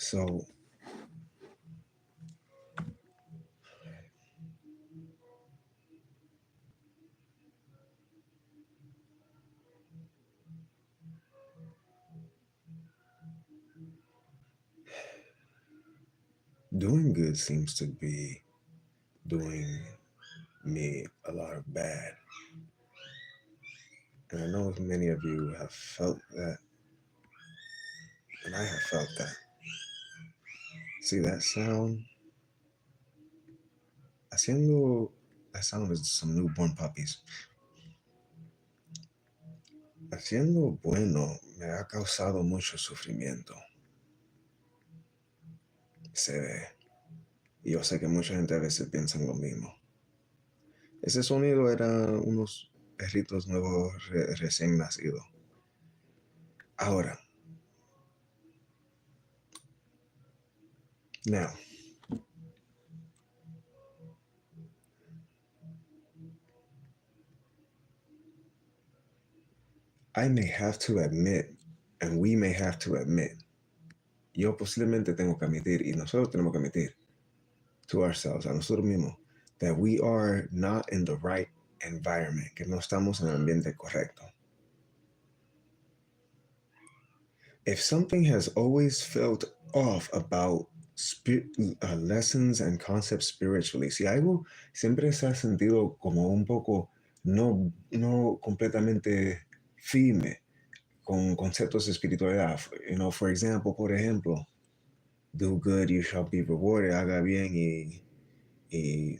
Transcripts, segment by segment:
So doing good seems to be doing me a lot of bad. And I know many of you have felt that, and I have felt that. See that sound? Haciendo that sound is some newborn puppies. Haciendo bueno me ha causado mucho sufrimiento. Se ve. Y yo sé que mucha gente a veces piensa en lo mismo. Ese sonido era unos perritos nuevos recién nacidos. Ahora, now, I may have to admit, and we may have to admit, yo posiblemente tengo que admitir, y nosotros tenemos que admitir to ourselves, a nosotros mismos, that we are not in the right environment, que no estamos en el ambiente correcto. If something has always felt off about lessons and concepts spiritually, si algo siempre se ha sentido como un poco no completamente firme con conceptos de espiritualidad, for example, por ejemplo, do good, you shall be rewarded, haga bien y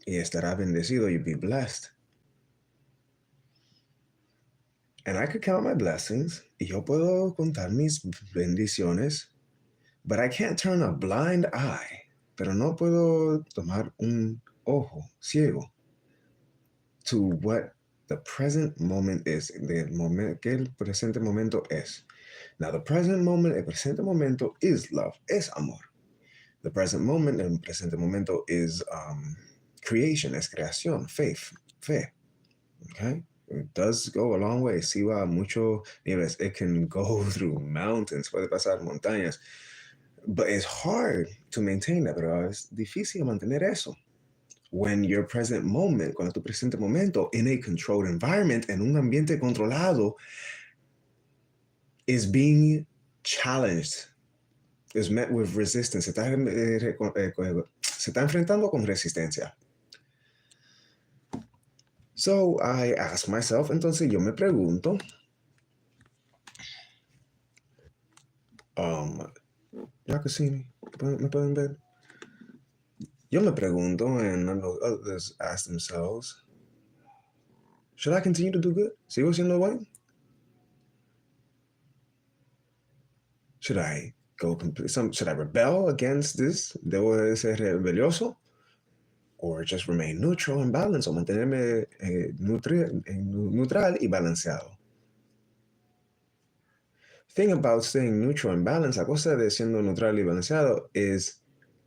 estará bendecido, you'll be blessed. And I could count my blessings, y yo puedo contar mis bendiciones, but I can't turn a blind eye, pero no puedo tomar un ojo ciego to what the present moment is, que el presente momento es. Now, the present moment, el presente momento is love, es amor. The present moment, el presente momento is creation, es creación, faith, fe. Okay? It does go a long way. Sí va mucho niveles. It can go through mountains, puede pasar montañas. But it's hard to maintain that, pero es difícil mantener eso. When your present moment, cuando tu presente momento, in a controlled environment, en un ambiente controlado, is being challenged, is met with resistance, se está enfrentando con resistencia. So I ask myself, entonces yo me pregunto, Yakasini, ¿me pueden ver? Yo me pregunto, and others ask themselves, should I continue to do good? ¿Sigo siendo bueno? Should I should I rebel against this? ¿Debo de ser rebelioso? Or just remain neutral and balanced, o mantenerme neutral y balanceado? Thing about staying neutral and balanced, la cosa de siendo neutral y balanceado is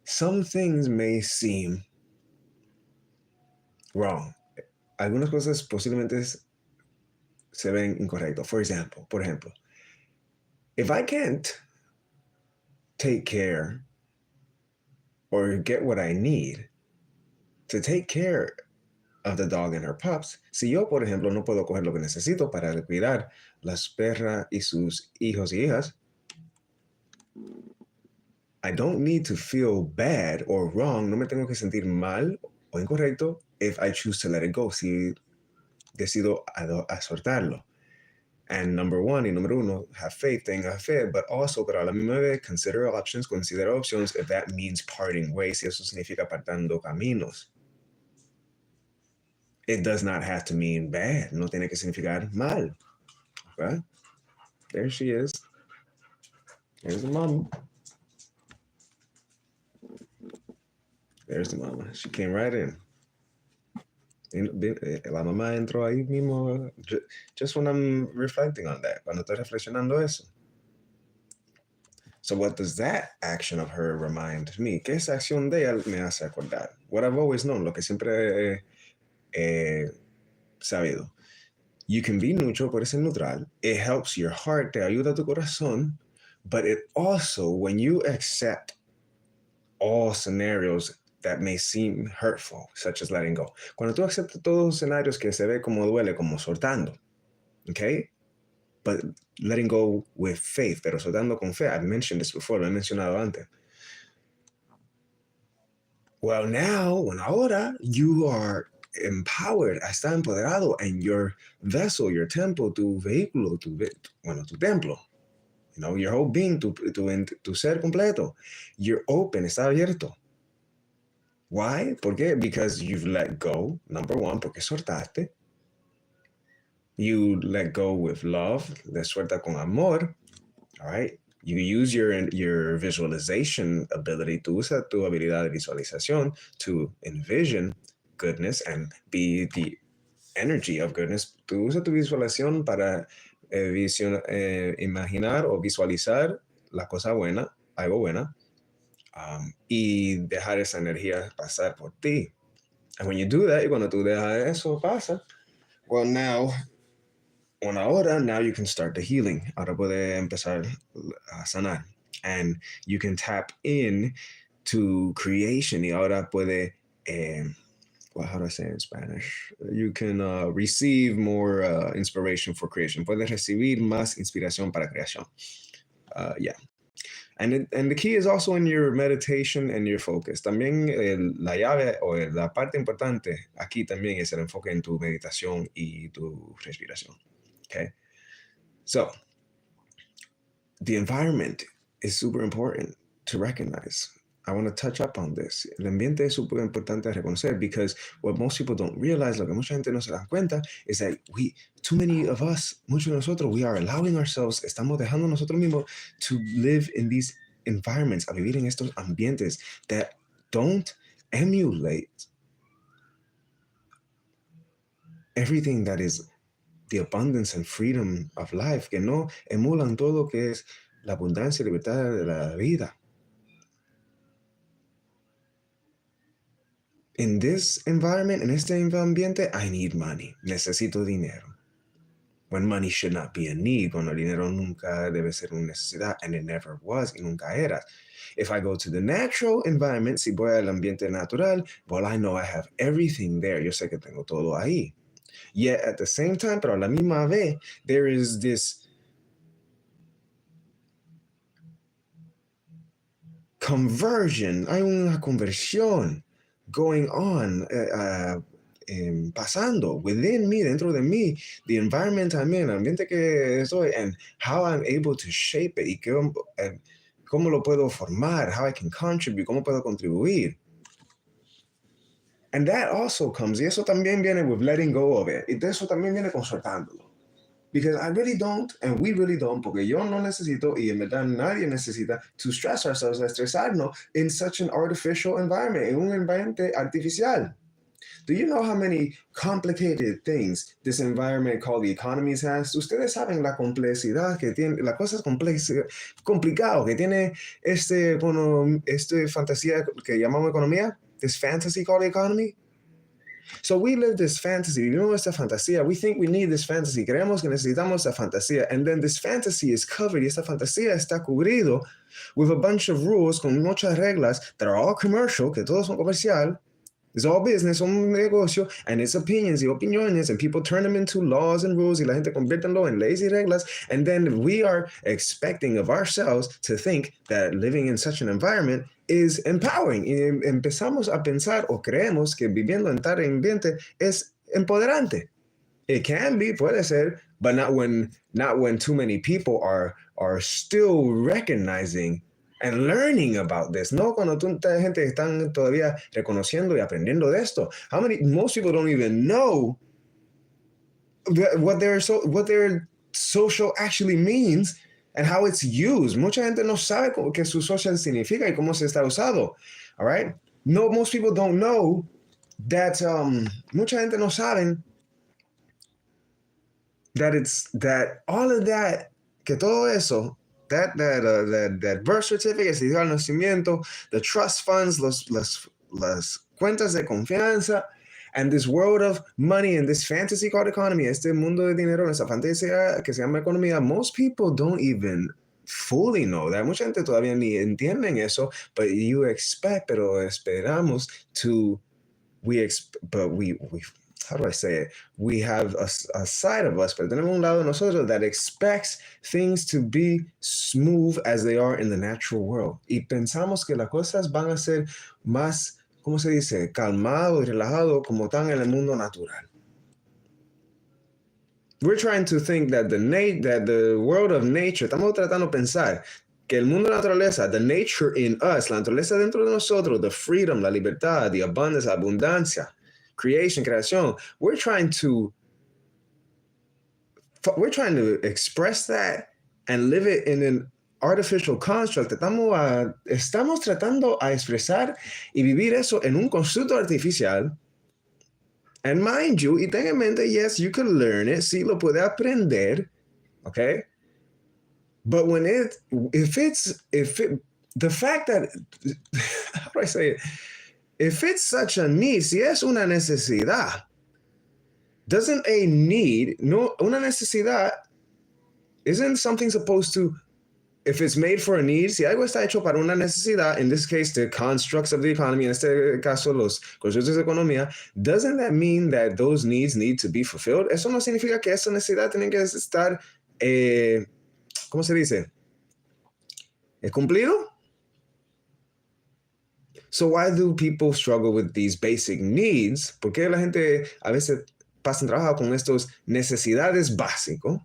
some things may seem wrong. Algunas cosas posiblemente se ven incorrectas. Por ejemplo, if I can't take care or get what I need to take care of the dog and her pups, si yo, por ejemplo, no puedo coger lo que necesito para cuidar las perras y sus hijos y hijas, I don't need to feel bad or wrong, no me tengo que sentir mal o incorrecto if I choose to let it go, si decido a soltarlo. And número uno, have faith, tenga fe, but also, pero a la misma vez, consider options if that means parting ways, si eso significa apartando caminos. It does not have to mean bad, no tiene que significar mal. Okay? There she is. There's the mama. There's the mama. She came right in. La mamá entró ahí mismo, just when I'm reflecting on that, cuando estoy reflexionando eso. So what does that action of her remind me? ¿Qué esa acción de ella me hace acordar? What I've always known, lo que siempre he sabido. You can be neutral, puede ser neutral. It helps your heart, te ayuda a tu corazón. But it also, when you accept all scenarios that may seem hurtful, such as letting go. Cuando tú aceptas todos los escenarios que se ve como duele, como soltando, okay? But letting go with faith, pero soltando con fe. I've mentioned this before, lo he mencionado antes. Well, now, when ahora you are empowered, está empoderado, and your vessel, your temple, tu vehículo, tu templo, you know, your whole being, tu ser completo, you're open, está abierto. Why? ¿Por qué? Because you've let go, number one, porque soltaste. You let go with love, le suelta con amor, all right? You use your visualization ability, tú usa tu habilidad de visualización to envision goodness and be the energy of goodness. Tú usa tu visualización para imaginar o visualizar la cosa buena, algo buena, y dejar esa energía pasar por ti. And when you do that, y cuando tú dejas eso pasa, well, now you can start the healing. Ahora puede empezar a sanar. And you can tap in to creation. Y ahora puede, well, how do I say it in Spanish? You can receive more inspiration for creation. Puedes recibir más inspiración para creación. Yeah. And the key is also in your meditation and your focus. También la llave o la parte importante aquí también es el enfoque en tu meditación y tu respiración. Okay? So, the environment is super important to recognize. I want to touch up on this. El ambiente es súper importante a reconocer because what most people don't realize, lo que mucha gente no se da cuenta, is that too many of us, muchos de nosotros, we are allowing ourselves, estamos dejando nosotros mismos to live in these environments, a vivir en estos ambientes that don't emulate everything that is the abundance and freedom of life, que no emulan todo lo que es la abundancia y libertad de la vida. In this environment, en este ambiente, I need money. Necesito dinero. When money should not be a need, cuando el dinero nunca debe ser una necesidad, and it never was, y nunca era. If I go to the natural environment, si voy al ambiente natural, well, I know I have everything there. Yo sé que tengo todo ahí. Yet at the same time, pero a la misma vez, there is this conversion, hay una conversión going on, pasando within me, dentro de mí, the environment I'm in, el ambiente que estoy, and how I'm able to shape it, y cómo lo puedo formar, how I can contribute, cómo puedo contribuir. And that also comes, y eso también viene with letting go of it, y de eso también viene con soltándolo. Because I really don't, and we really don't, porque yo no necesito, y en verdad nadie necesita, to stress ourselves, estresarnos in such an artificial environment, en un ambiente artificial. Do you know how many complicated things this environment called the economies has? Ustedes saben la complejidad que tiene, las cosas complicado que tiene este fantasía que llamamos economía, this fantasy called the economy. So we live this fantasy, vivimos esta fantasía, we think we need this fantasy, creemos que necesitamos esta fantasía, and then this fantasy is covered, y esta fantasía está cubrido with a bunch of rules, con muchas reglas that are all commercial, que todos son comercial. It's all business, un negocio, and it's opinions y opiniones, and people turn them into laws and rules, y la gente conviértenlo en leyes y reglas, and then we are expecting of ourselves to think that living in such an environment is empowering. Y empezamos a pensar o creemos que viviendo en tal ambiente es empoderante. It can be, puede ser, but not when too many people are still recognizing and learning about this. No cuando tanta gente están todavía reconociendo y aprendiendo de esto. Most people don't even know what their social actually means and how it's used. Mucha gente no sabe qué su social significa y cómo se está usado. All right? No, most people don't know that, mucha gente no saben that all of that, que todo eso, that birth certificate, certificado de nacimiento, the trust funds, las cuentas de confianza, And this world of money and this fantasy called economy, este mundo de dinero, esa fantasía que se llama economía, most people don't even fully know that. Mucha gente todavía ni entienden eso, but you expect, pero esperamos to, but we how do I say it? We have a side of us, pero tenemos un lado de nosotros that expects things to be smooth as they are in the natural world. Y pensamos que las cosas van a ser más, ¿cómo se dice? Calmado y relajado como están en el mundo natural. We're trying to think that the world of nature, estamos tratando de pensar que el mundo de la naturaleza, the nature in us, la naturaleza dentro de nosotros, the freedom, la libertad, the abundance, la abundancia, creación, we're trying to express that and live it in an artificial construct. Estamos tratando a expresar y vivir eso en un constructo artificial. And mind you, y ten en mente, yes, you can learn it, sí, lo puede aprender, okay? But the fact that, how do I say it? If it's such a need, si es una necesidad, doesn't a need, no, una necesidad, isn't something supposed to, if it's made for a need, si algo está hecho para una necesidad, in this case, the constructs of the economy, en este caso, los constructos de economía, doesn't that mean that those needs need to be fulfilled? Eso no significa que esa necesidad tiene que estar, ¿cómo se dice? ¿Cumplido? So why do people struggle with these basic needs? ¿Por qué la gente a veces pasa trabajo con estos necesidades básicos?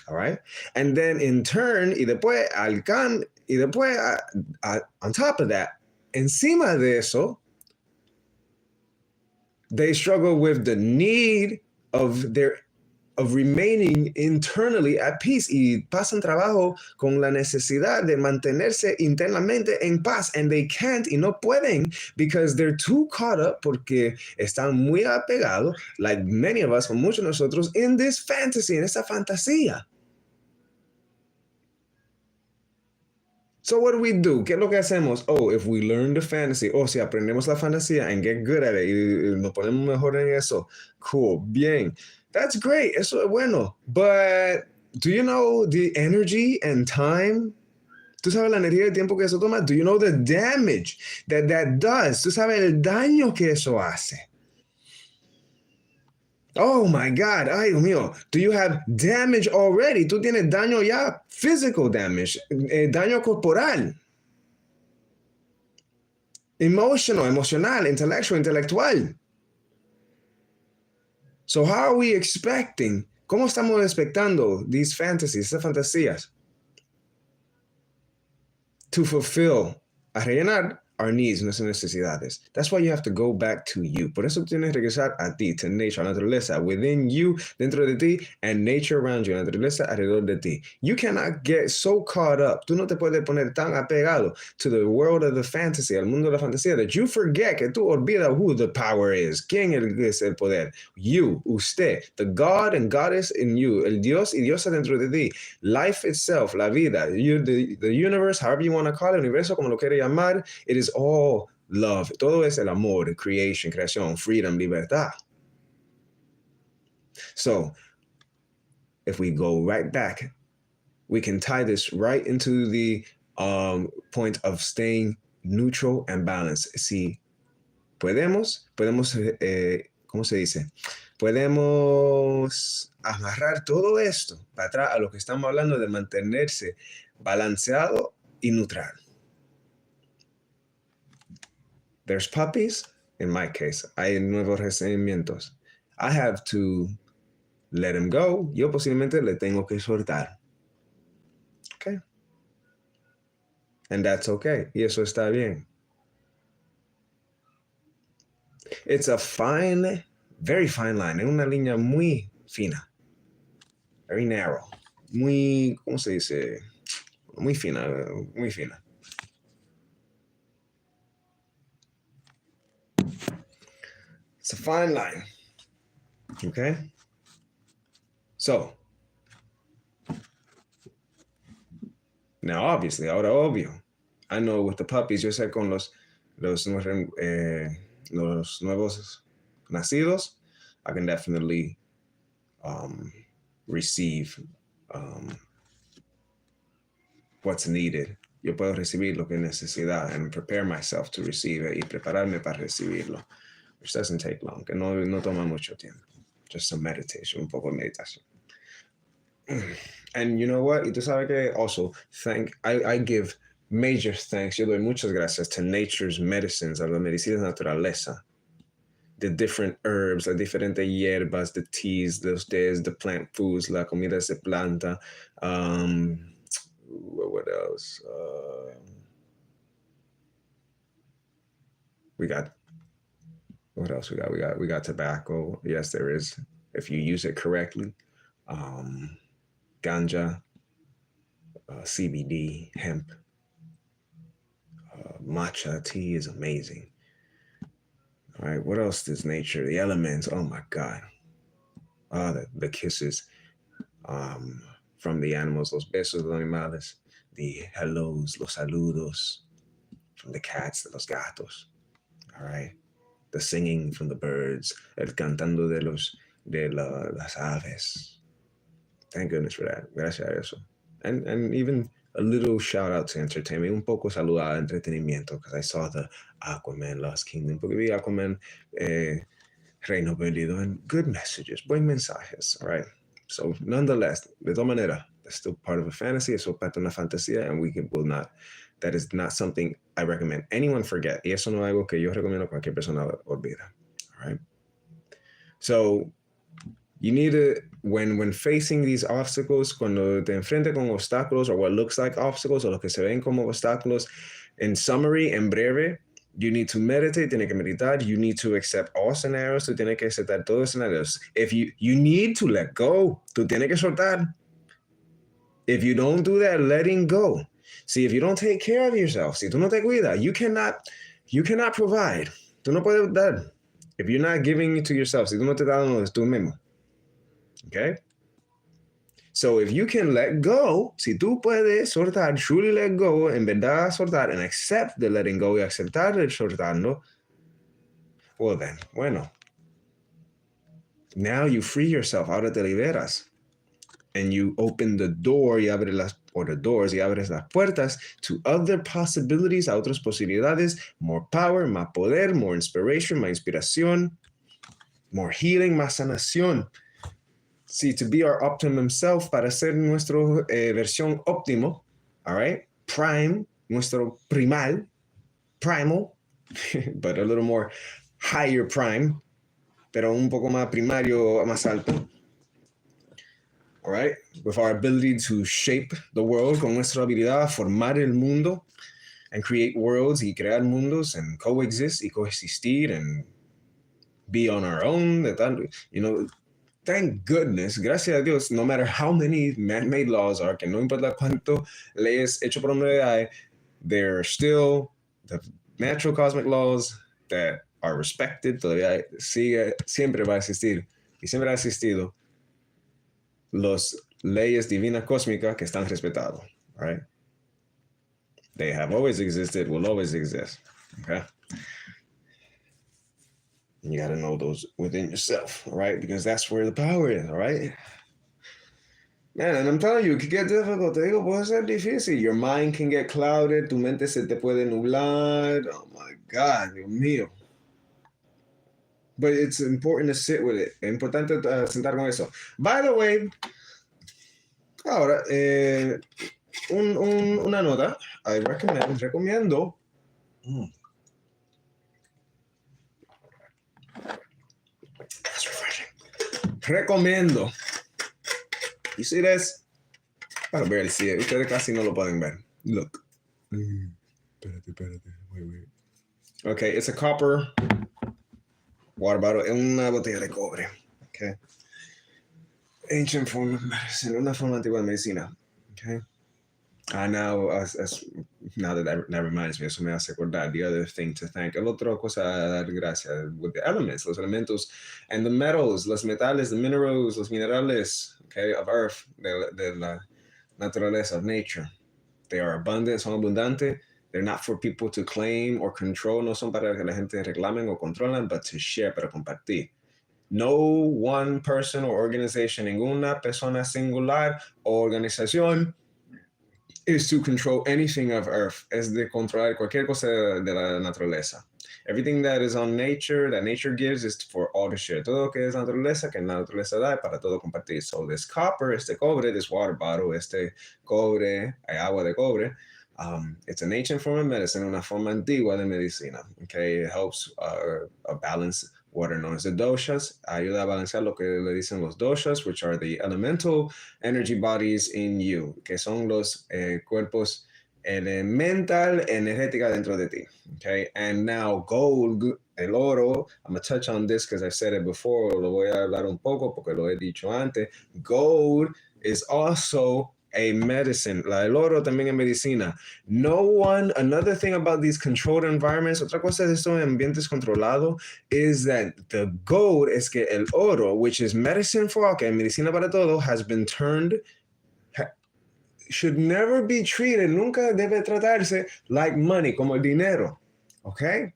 All right. And then in turn, y después, on top of that, encima de eso, they struggle with the need of remaining internally at peace, y pasan trabajo con la necesidad de mantenerse internamente en paz, and they can't y no pueden because they're too caught up, porque están muy apegados, like many of us, muchos de nosotros, in this fantasy, en esa fantasía. So what do we do? ¿Qué es lo que hacemos? Oh, if we learn the fantasy, si aprendemos la fantasía and get good at it, y nos ponemos mejor en eso, cool, bien. That's great, eso es bueno. But do you know the energy and time? ¿Tú sabes la energía y el tiempo que eso toma? Do you know the damage that does? ¿Tú sabes el daño que eso hace? Oh my God, ay Dios mío, do you have damage already? Tú tienes daño ya, physical damage, daño corporal, emocional, intelectual. So how are we expecting? ¿Cómo estamos expectando these fantasies, estas fantasías, to fulfill, a rellenar our needs, nuestras necesidades? That's why you have to go back to you. Por eso tienes que regresar a ti, to nature, a la naturaleza, within you, dentro de ti, and nature around you, la naturaleza alrededor de ti. You cannot get so caught up. Tú no te puedes poner tan apegado to the world of the fantasy, al mundo de la fantasía, that you forget, que tú olvidas who the power is. ¿Quién es el poder? You, usted, the God and goddess in you, el Dios y diosa dentro de ti, life itself, la vida, the universe, however you want to call it, el universo, como lo quiere llamar, it is all love. Todo es el amor, creación, freedom, libertad. So, if we go right back, we can tie this right into the point of staying neutral and balanced. Si podemos, ¿cómo se dice? Podemos amarrar todo esto para atrás a lo que estamos hablando de mantenerse balanceado y neutral. There's puppies, in my case, hay nuevos recibimientos. I have to let him go. Yo posiblemente le tengo que soltar. Okay. And that's okay. Y eso está bien. It's a fine, very fine line. Es una línea muy fina. Very narrow. Muy, ¿cómo se dice? Muy fina, muy fina. It's a fine line. Okay? So, now obviously, ahora obvio, I know with the puppies, yo sé con los nuevos nacidos, I can definitely um, receive um, what's needed. Yo puedo recibir lo que necesidad and prepare myself to receive it y prepararme para recibirlo, which doesn't take long, que no toma mucho tiempo. Just some meditation, un poco de meditación. And you know what? Y tú sabes que also I give major thanks. Yo doy muchas gracias to nature's medicines, a la medicina naturaleza. The different herbs, las diferentes hierbas, the teas, los tés, the plant foods, la comida de planta. What else? We got, what else we got? We got tobacco. Yes, there is. If you use it correctly. Ganja, CBD, hemp, matcha tea is amazing. All right, what else does nature? The elements. Oh my God. The kisses from the animals, los besos de los animales, the hellos, los saludos from the cats, de los gatos. All right, the singing from the birds, el cantando de las aves. Thank goodness for that. Gracias a eso. And even a little shout out to entertainment, un poco saludar entretenimiento, because I saw the Aquaman Lost Kingdom, porque vi Aquaman Reino Perdido, and good messages, buen mensajes, all right? So nonetheless, de todas maneras, that's still part of a fantasy, eso parte de una fantasía, and that is not something I recommend anyone forget. Y eso no es algo que yo recomiendo cualquier persona olvida, all right? So you need to, when facing these obstacles, cuando te enfrentes con obstáculos or what looks like obstacles o lo que se ven como obstáculos, in summary, en breve, you need to meditate, tienes que meditar, you need to accept all scenarios, tú tienes que aceptar todos los escenarios. If you need to let go, tú tienes que soltar. If you don't do that, letting go. See, if you don't take care of yourself, si tú no te cuidas, you cannot provide. Tú no puedes dar. If you're not giving it to yourself, si tú no te das dando tú mismo. Okay? So if you can let go, si tú puedes soltar, truly let go, en verdad soltar, and accept the letting go y aceptar el soltando, well then, bueno, now you free yourself, ahora te liberas, and you open the door y abres las puertas to other possibilities, a otras posibilidades, more power, más poder, more inspiration, más inspiración, more healing, más sanación. See, to be our optimum self, para ser nuestra versión óptimo, all right? Prime, nuestro primal, primal, but a little more higher prime, pero un poco más primario, más alto. All right? With our ability to shape the world, con nuestra habilidad a formar el mundo and create worlds y crear mundos and coexist y coexistir and be on our own, you know, thank goodness, gracias a Dios, no matter how many man-made laws are, que no importa cuánto leyes hecho por hombre hay, there are still the natural cosmic laws that are respected, todavía siempre va a existir, y siempre ha existido los leyes divinas cósmicas que están respetados, right? They have always existed, will always exist, okay? And you got to know those within yourself, all right? Because that's where the power is, all right? Man, and I'm telling you, it can get difficult. Te digo, puede ser difícil. Your mind can get clouded. Tu mente se te puede nublar. Oh my God, Dios mío. But it's important to sit with it. Es importante sentar con eso. By the way, ahora, una nota. I recomiendo. That's refreshing. Recomiendo. You see this? I can barely see it. Ustedes casi no lo pueden ver. Look. Espérate. Wait. Okay, it's a copper water bottle. Es una botella de cobre. Okay. Ancient form of medicine. Una forma antigua de medicina. Okay. Now that reminds me, eso me hace acordar the other thing to thank. El otro cosa a dar gracias with the elements, los elementos, and the metals, los metales, the minerals, los minerales, okay, of earth, de la naturaleza, of nature. They are abundant, son abundantes. They're not for people to claim or control. No son para que la gente reclamen o controlen, but to share, para compartir. No one person or organization, ninguna persona singular o organización is to control anything of Earth, es de controlar cualquier cosa de la naturaleza. Everything that is on nature, that nature gives, is for all to share. Todo lo que es naturaleza, que la naturaleza da, para todo compartir. So this copper, este cobre, this water bottle, este cobre, hay agua de cobre, it's an ancient form of medicine, una forma antigua de medicina. Okay, it helps balance what are known as the doshas. Ayuda a balancear lo que le dicen los doshas, which are the elemental energy bodies in you, que son los cuerpos elemental energética dentro de ti. Okay, and now gold, el oro, I'm gonna touch on this because I said it before, lo voy a hablar un poco porque lo he dicho antes. Gold is also a medicine. El oro también es medicina. No one, another thing about these controlled environments, otra cosa de estos ambientes controlados, is that the gold, es que el oro, which is medicine for all, que es medicina para todo, has been turned, should never be treated, nunca debe tratarse like money, como el dinero. Okay?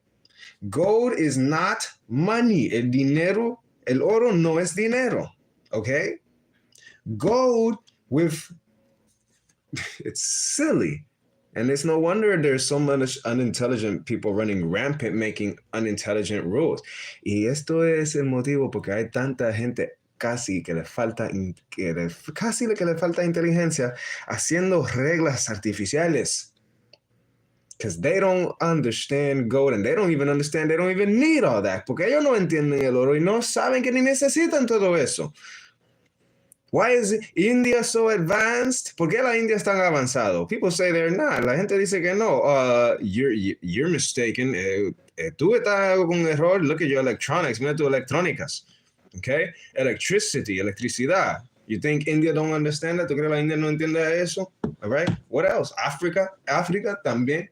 Gold is not money. El dinero, el oro no es dinero. Okay? Gold with, it's silly. And it's no wonder there's so much unintelligent people running rampant making unintelligent rules. Y esto es el motivo porque hay tanta gente casi que le falta inteligencia haciendo reglas artificiales. Because they don't understand gold and they don't even need all that. Porque ellos no entienden el oro y no saben que ni necesitan todo eso. Why is India so advanced? ¿Por qué la India es tan avanzado? People say they're not. La gente dice que no. You're mistaken. Tú estás con un error. Look at your electronics. Mira tus electrónicas. Okay? Electricidad. You think India don't understand that? ¿Tú crees que la India no entiende eso? All right? What else? África también.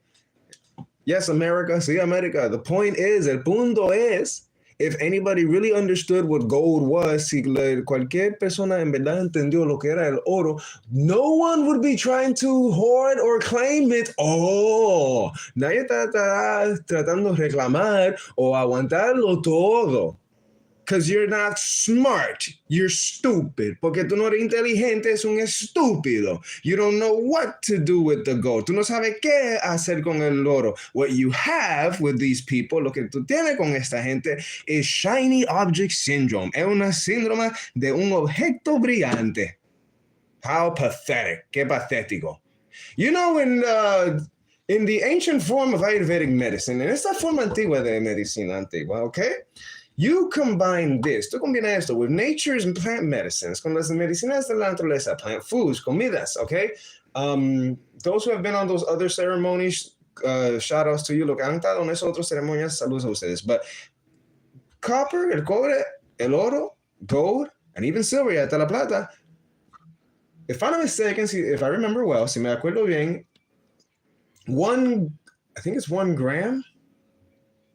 Yes, America. Sí, América. The point is, el punto es, if anybody really understood what gold was, si cualquier persona en verdad entendió lo que era el oro, no one would be trying to hoard or claim it. Oh, nadie está tratando de reclamar o aguantarlo todo. Because you're not smart. You're stupid. Porque tú no eres inteligente, es un estúpido. You don't know what to do with the gold. Tú no sabes qué hacer con el oro. What you have with these people, lo que tú tienes con esta gente, is shiny object syndrome. Es una síndrome de un objeto brillante. How pathetic. Qué patético. You know, in the ancient form of Ayurvedic medicine, en esta forma antigua de medicina antigua, okay? You combine this, tú combinas esto with nature's plant medicines, con las medicinas de la naturaleza, plant foods, comidas, okay? Those who have been on those other ceremonies, shout outs to you, lo que han estado en esas otras ceremonias, saludos a ustedes. But copper, el cobre, el oro, gold, and even silver, y hasta la plata, if I'm not mistaken, if I remember well, si me acuerdo bien, I think it's 1 gram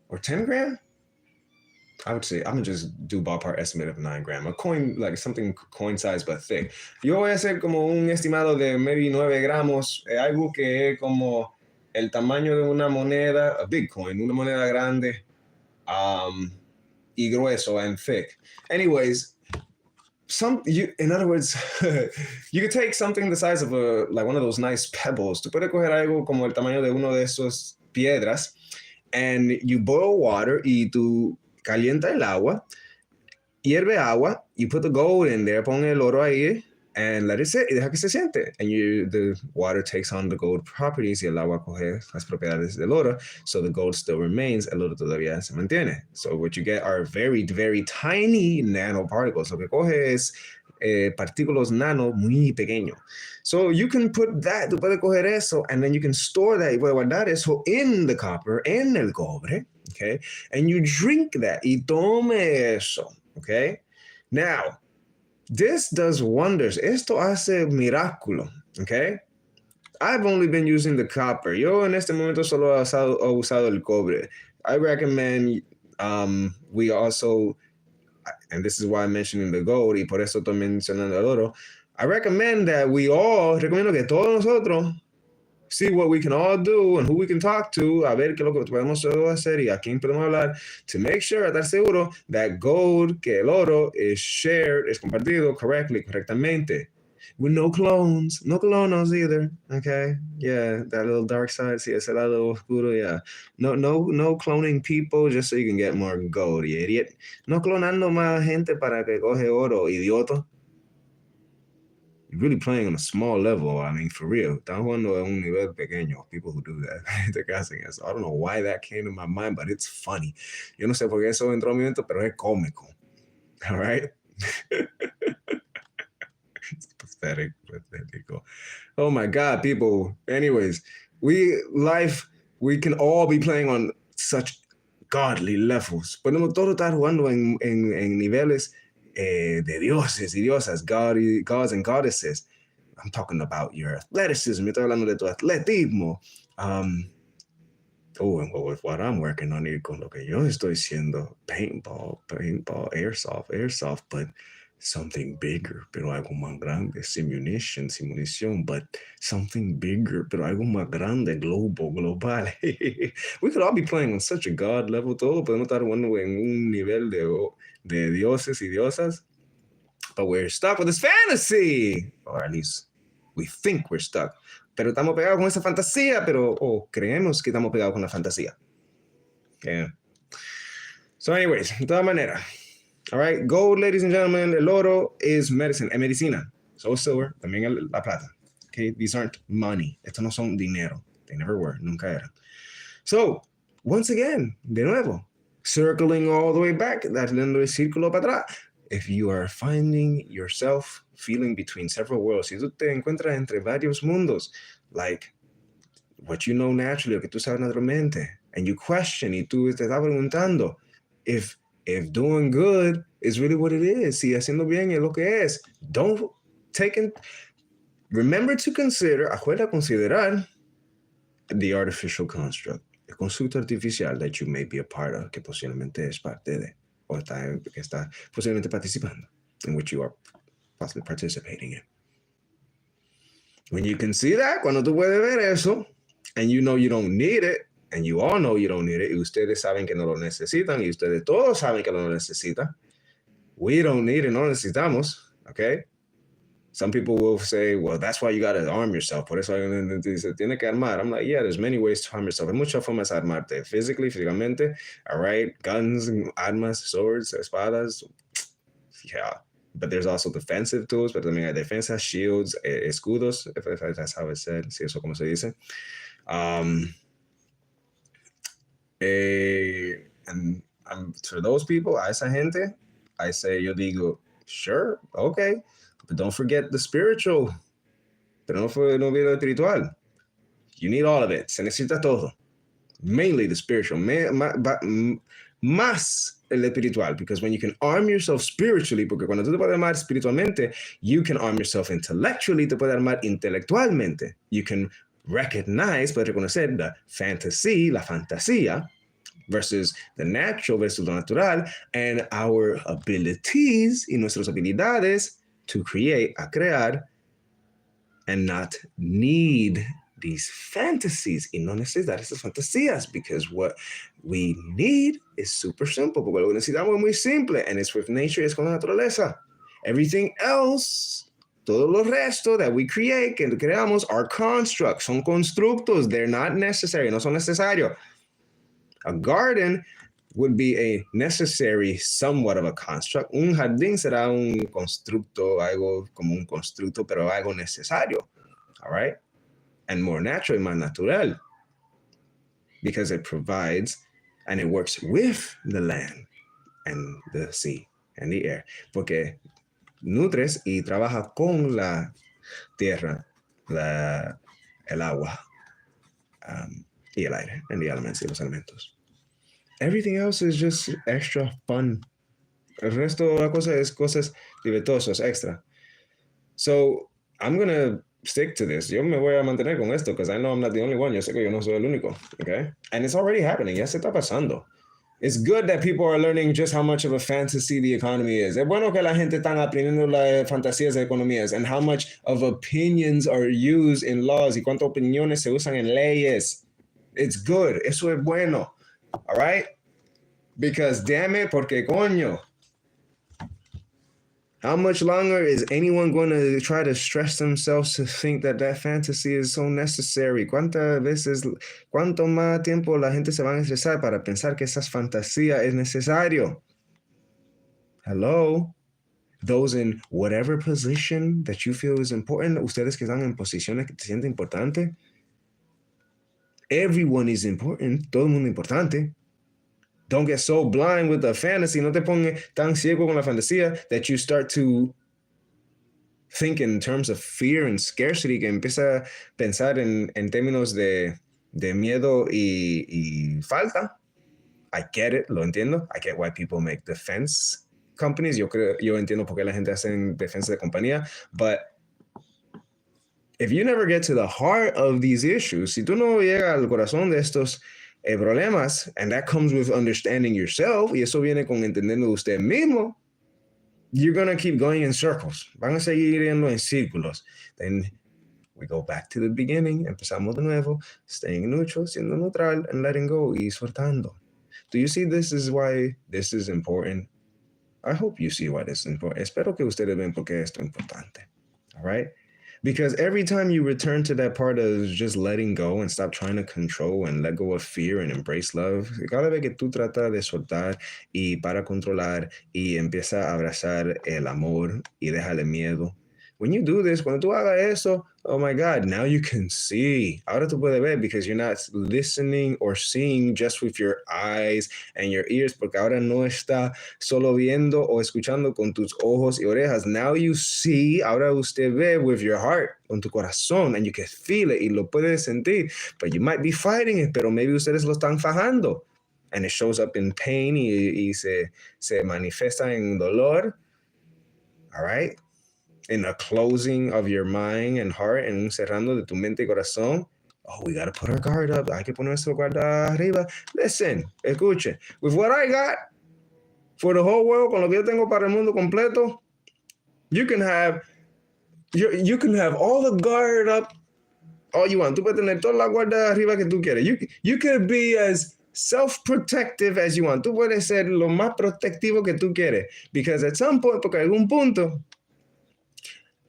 or 10 gram? I would say, I'm gonna just do ballpark estimate of 9 gram. A coin, like something coin size but thick. Yo voy a hacer como un estimado de maybe 9 gramos, algo que es como el tamaño de una moneda, a big coin, una moneda grande, y grueso and thick. Anyways, in other words, you could take something the size of like one of those nice pebbles. Tú puedes coger algo como el tamaño de uno de esos piedras, and you boil water, y tú calienta el agua, hierve agua, you put the gold in there, pon el oro ahí, and let it sit, y deja que se siente. And the water takes on the gold properties, y el agua coge las propiedades del oro, so the gold still remains, el oro todavía se mantiene. So what you get are very, very tiny nanoparticles. Lo que coge es partículas nano muy pequeños. So you can put that, tú puedes coger eso, and then you can store that, y puedes guardar eso in the copper, en el cobre, okay? And you drink that, y tome eso, okay? Now, this does wonders. Esto hace milagro, okay? I've only been using the copper. Yo en este momento solo he usado el cobre. I recommend we also, and this is why I'm mentioning the gold, y por eso estoy mencionando el oro, I recommend that recomiendo que todos nosotros see what we can all do and who we can talk to, a ver qué es lo que podemos hacer y a quién podemos hablar, to make sure, estar seguro that gold, que el oro, is shared, es compartido correctamente. With no clones, no clonos either. Okay, yeah, that little dark side, sí, ese lado oscuro, yeah. No cloning people just so you can get more gold, you idiot. No clonando más gente para que coge oro, idiota. You're really playing on a small level. I mean, for real. Están jugando en un nivel pequeño. People who do that. I don't know why that came to my mind, but it's funny. Yo no sé por qué eso entró a mi mente, pero es cómico. All right? It's pathetic. Oh my God, people. Anyways, we can all be playing on such godly levels. Podemos todos estar jugando en niveles de dioses y diosas, gods and goddesses. I'm talking about your athleticism. Yo estoy hablando de tu atletismo. And what I'm working on, y con lo que yo estoy haciendo, paintball, airsoft, but something bigger, pero algo más grande, simulation, but something bigger, pero algo más grande, global. We could all be playing on such a God level, todo podemos estar jugando en un nivel de dioses y diosas, but we're stuck with this fantasy, or at least we think we're stuck. Pero estamos pegados con esa fantasía, creemos que estamos pegados con la fantasía. Yeah. So anyways, de todas maneras, all right, gold, ladies and gentlemen, el oro is medicine, es medicina. So is silver, también la plata. Okay, these aren't money. Estos no son dinero. They never were, nunca eran. So, once again, de nuevo, circling all the way back, dando el círculo para atrás. If you are finding yourself feeling between several worlds, si tú te encuentras entre varios mundos, like what you know naturally, lo que tú sabes naturalmente, and you question, y tú te estás preguntando, if doing good is really what it is, si haciendo bien es lo que es, remember to considerar the artificial construct, el constructo artificial that you may be a part of, que posiblemente es parte de, o que está posiblemente participando, in which you are possibly participating in. When you can see that, cuando tú puedes ver eso, and you know you don't need it, and you all know you don't need it, y ustedes saben que no lo necesitan, y ustedes todos saben que no lo necesitan. We don't need it, no lo necesitamos, okay? Some people will say, well, that's why you got to arm yourself. Por eso se tiene que armar. I'm like, yeah, there's many ways to arm yourself. Hay muchas formas de armarte. Físicamente, all right? Guns, armas, swords, espadas. Yeah. But there's also defensive tools, pero también hay defensas, shields, escudos, if that's how it's said, si eso como se dice. And for those people, a esa gente, I say, yo digo, sure, okay, but don't forget the spiritual. Pero no olvides lo espiritual. You need all of it. Se necesita todo. Mainly the spiritual. Más el espiritual, because when you can arm yourself spiritually, porque cuando tú te puedes armar espiritualmente, you can arm yourself intellectually, te puedes armar intelectualmente. You can recognize, puedes reconocer la fantasía, versus the natural, versus lo natural, and our abilities y nuestras habilidades to crear, and not need these fantasies, y no necesitar esas fantasías, because what we need is super simple, porque lo que necesitamos es muy simple, and it's with nature, es con la naturaleza. Everything else, todo lo resto that we create, que creamos, are constructs, son constructos, they're not necessary, no son necesarios. A garden would be a necessary, somewhat of a construct. Un jardín será un constructo, algo como un constructo, pero algo necesario, all right? And more natural, más natural, because it provides and it works with the land and the sea and the air, porque nutres y trabaja con la tierra, el agua, y el aire, and the elements, y los elementos. Everything else is just extra fun. El resto de la cosa es cosas divertosas, extra. So, I'm going to stick to this. Yo me voy a mantener con esto, because I know I'm not the only one. Yo sé que yo no soy el único, okay? And it's already happening. Ya se está pasando. It's good that people are learning just how much of a fantasy the economy is. Es bueno que la gente están aprendiendo las fantasías de economías and how much of opinions are used in laws y cuántas opiniones se usan en leyes. It's good. Eso es bueno. All right? Because damn it, porque coño. How much longer is anyone going to try to stress themselves to think that that fantasy is so necessary? ¿Cuántas veces, cuánto más tiempo la gente se va a estresar para pensar que esa fantasía es necesario? Hello? Those in whatever position that you feel is important, ustedes que están en posiciones que te sienten importante, everyone is important, todo el mundo importante. Don't get so blind with the fantasy. No te pongas tan ciego con la fantasía that you start to think in terms of fear and scarcity, que empieza a pensar en términos de miedo y falta. I get it, lo entiendo. I get why people make defense companies. Yo entiendo por qué la gente hace defensa de compañía. But if you never get to the heart of these issues, si tú no llegas al corazón de estos problemas, and that comes with understanding yourself, y eso viene con entendiendo usted mismo, you're going to keep going in circles. Van a seguir yendo en círculos. Then we go back to the beginning, empezamos de nuevo, staying neutral, siendo neutral, and letting go, y soltando. Do you see this is why this is important? I hope you see why this is important. Espero que ustedes ven por qué esto es importante. All right? Because every time you return to that part of just letting go and stop trying to control and let go of fear and embrace love, cada vez que tú tratas de soltar y para controlar y empieza a abrazar el amor y dejarle miedo, when you do this, cuando tú hagas eso, oh my God, now you can see. Ahora tú puedes ver because you're not listening or seeing just with your eyes and your ears, porque ahora no está solo viendo o escuchando con tus ojos y orejas. Now you see, ahora usted ve with your heart, con tu corazón, and you can feel it y lo puedes sentir. But you might be fighting it, pero maybe ustedes lo están fajando. And it shows up in pain y se manifiesta en dolor. All right? In a closing of your mind and heart, en un cerrando de tu mente y corazón. Oh, we got to put our guard up. Hay que poner nuestro guard arriba. Listen, escuche. With what I got for the whole world, con lo que yo tengo para el mundo completo, you can have all the guard up all you want. Tú puedes tener toda la guarda arriba que tú quieres. You could be as self-protective as you want. Tú puedes ser lo más protectivo que tú quieres. Because at some point, porque a algún punto,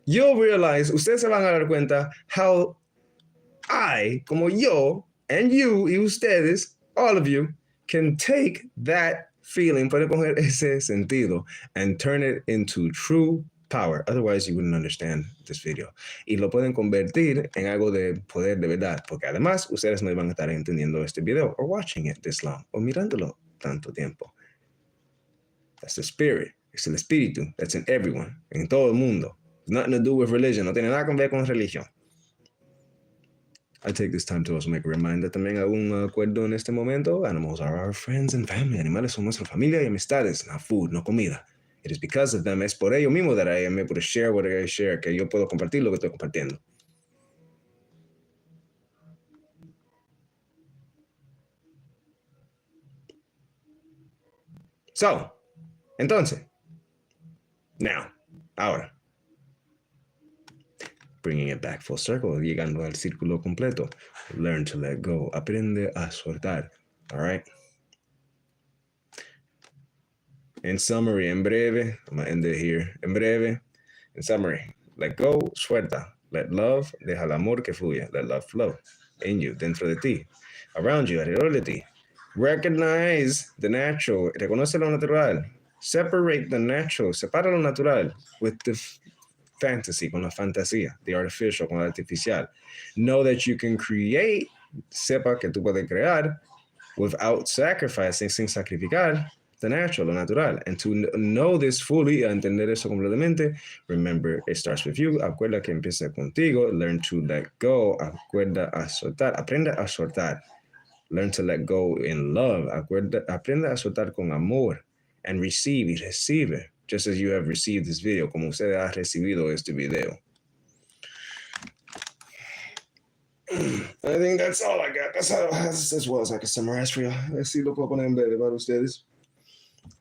you'll realize, ustedes se van a dar cuenta how I, como yo, and you, y ustedes, all of you, can take that feeling, puede coger ese sentido, and turn it into true power. Otherwise, you wouldn't understand this video. Y lo pueden convertir en algo de poder de verdad, porque además, ustedes no van a estar entendiendo este video, or watching it this long, o mirándolo tanto tiempo. That's the spirit. Es el espíritu that's in everyone, en todo el mundo. Nothing to do with religion. No tiene nada que ver con religión. I take this time to also make a reminder también a un acuerdo en este momento. Animals are our friends and family. Animales son nuestra familia y amistades, not food, no comida. It is because of them. Es por ello mismo that I am able to share what I share, que yo puedo compartir lo que estoy compartiendo. So, entonces, now, ahora, bringing it back full circle, llegando al círculo completo. Learn to let go. Aprende a soltar. All right? In summary, en breve, I'm going to end it here. En breve, in summary, let go, suelta. Let love, deja el amor que fluya. Let love flow in you, dentro de ti, around you, alrededor de ti. Recognize the natural. Reconoce lo natural. Separate the natural. Separa lo natural with the fantasy, con la fantasía, the artificial, con la artificial. Know that you can create, sepa que tú puedes crear, without sacrificing, sin sacrificar, the natural, lo natural. And to know this fully, entender eso completamente, remember, it starts with you. Acuerda que empieza contigo. Learn to let go. Acuerda a soltar. Aprende a soltar. Learn to let go in love. Aprende a soltar con amor. And receive y recibe. Just as you have received this video, como usted ha recibido este video. I think that's all I got. That's as well as I can summarize for y'all. Let's see lo puedo poner en breve para ustedes.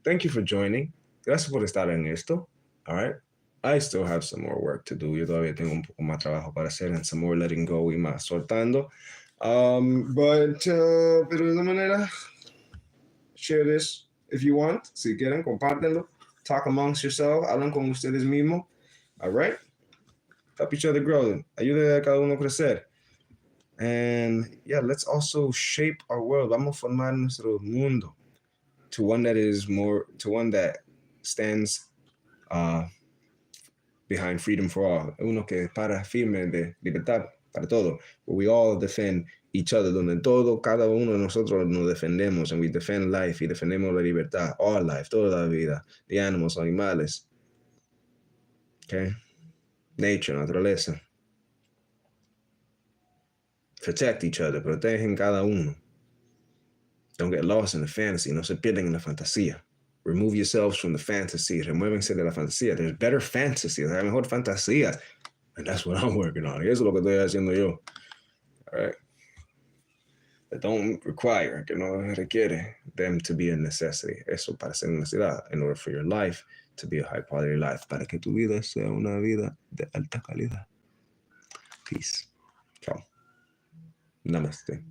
Thank you for joining. Gracias por estar en esto. All right. I still have some more work to do. Yo todavía tengo un poco más trabajo para hacer and some more letting go y más soltando. Pero de la manera, share this if you want. Si quieren, compártenlo. Talk amongst yourselves. Hablan con ustedes mismos. All right. Help each other grow. Ayude a cada uno a crecer. And yeah, let's also shape our world. Vamos a formar nuestro mundo to one that stands behind freedom for all. Uno que para firme de libertad para todo. Where we all defend each other, donde cada uno de nosotros nos defendemos, and we defend life, y defendemos la libertad, all life, toda la vida, the animals, animales. Okay? Nature, naturaleza. Protect each other, protegen cada uno. Don't get lost in the fantasy, no se pierden en la fantasía. Remove yourselves from the fantasy, remuévense de la fantasía. There's better fantasies, hay mejor fantasías. And that's what I'm working on. Eso es lo que estoy haciendo yo. All right? That don't require, que no requiere them to be a necessity. Eso para ser necesidad, in order for your life to be a high quality life, para que tu vida sea una vida de alta calidad. Peace. Ciao. Namaste.